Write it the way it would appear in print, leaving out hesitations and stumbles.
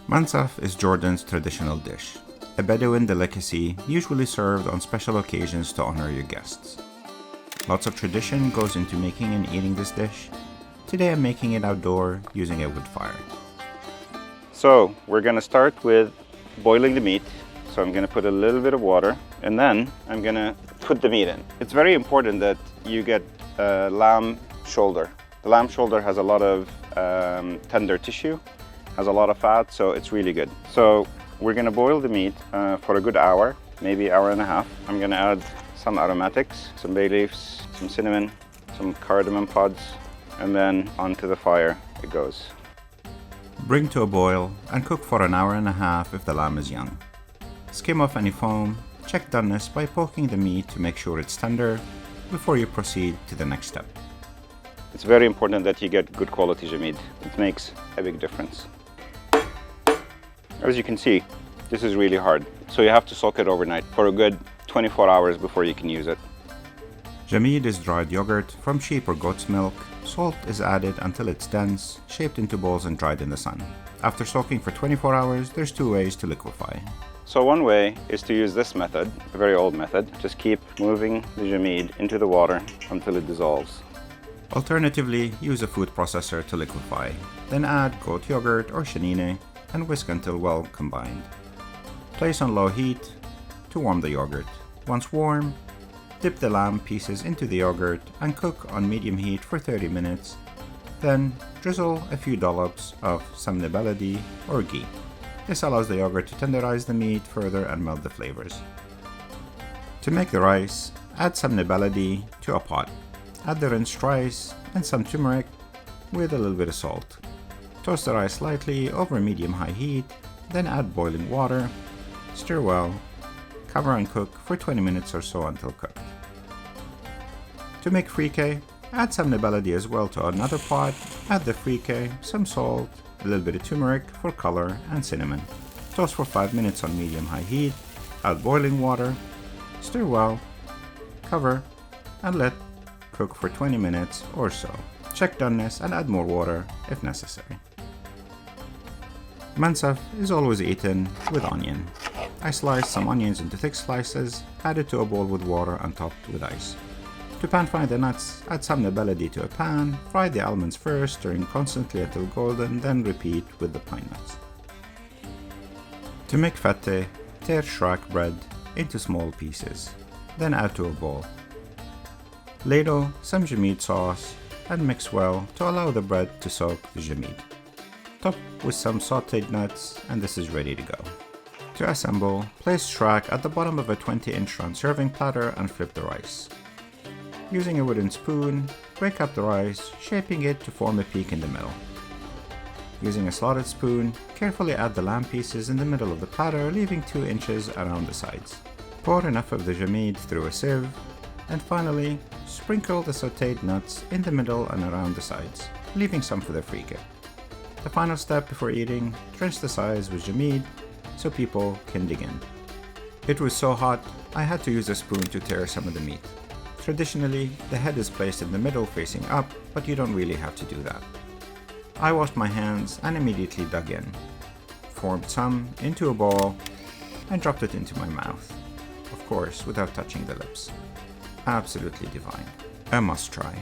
Mansaf is Jordan's traditional dish, a Bedouin delicacy usually served on special occasions to honor your guests. Lots of tradition goes into making and eating this dish. Today I'm making it outdoor using a wood fire. So we're going to start with boiling the meat. So I'm going to put a little bit of water and then I'm going to put the meat in. It's very important that you get lamb shoulder. The lamb shoulder has a lot of tender tissue, has a lot of fat, so it's really good. So we're going to boil the meat for a good hour, maybe hour and a half. I'm going to add some aromatics, some bay leaves, some cinnamon, some cardamom pods, and then onto the fire it goes. Bring to a boil and cook for an hour and a half if the lamb is young. Skim off any foam, check doneness by poking the meat to make sure it's tender before you proceed to the next step. It's very important that you get good quality Jameed. It makes a big difference. As you can see, this is really hard, so you have to soak it overnight for a good 24 hours before you can use it. Jameed is dried yogurt from sheep or goat's milk. Salt is added until it's dense, shaped into balls and dried in the sun. After soaking for 24 hours, there's two ways to liquefy. So one way is to use this method, a very old method. Just keep moving the Jameed into the water until it dissolves. Alternatively, use a food processor to liquefy. Then add goat yogurt or shanine and whisk until well combined. Place on low heat to warm the yogurt. Once warm, dip the lamb pieces into the yogurt and cook on medium heat for 30 minutes. Then drizzle a few dollops of samne baladi or ghee. This allows the yogurt to tenderize the meat further and melt the flavors. To make the rice, add samne baladi to a pot. Add the rinsed rice and some turmeric with a little bit of salt. Toast the rice slightly over medium-high heat, then add boiling water. Stir well. Cover and cook for 20 minutes or so until cooked. To make freekeh, add some baladi as well to another pot. Add the freekeh, some salt, a little bit of turmeric for color, and cinnamon. Toast for 5 minutes on medium-high heat. Add boiling water. Stir well. Cover and let cook for 20 minutes or so. Check doneness and add more water if necessary. Mansaf is always eaten with onion. I sliced some onions into thick slices, added to a bowl with water and topped with ice. To pan-fry the nuts, add some baladi to a pan, fry the almonds first, stirring constantly until golden, then repeat with the pine nuts. To make fatteh, tear shrak bread into small pieces, then add to a bowl. Ladle some Jameed sauce and mix well to allow the bread to soak the Jameed. Top with some sauteed nuts and this is ready to go. To assemble, place shrak at the bottom of a 20-inch round serving platter and flip the rice. Using a wooden spoon, break up the rice, shaping it to form a peak in the middle. Using a slotted spoon, carefully add the lamb pieces in the middle of the platter, leaving 2 inches around the sides. Pour enough of the Jameed through a sieve, and finally, sprinkle the sauteed nuts in the middle and around the sides, leaving some for the freekeh. The final step before eating, drench the sides with Jameed so people can dig in. It was so hot, I had to use a spoon to tear some of the meat. Traditionally, the head is placed in the middle facing up, but you don't really have to do that. I washed my hands and immediately dug in, formed some into a ball, and dropped it into my mouth. Of course, without touching the lips. Absolutely divine. A must try.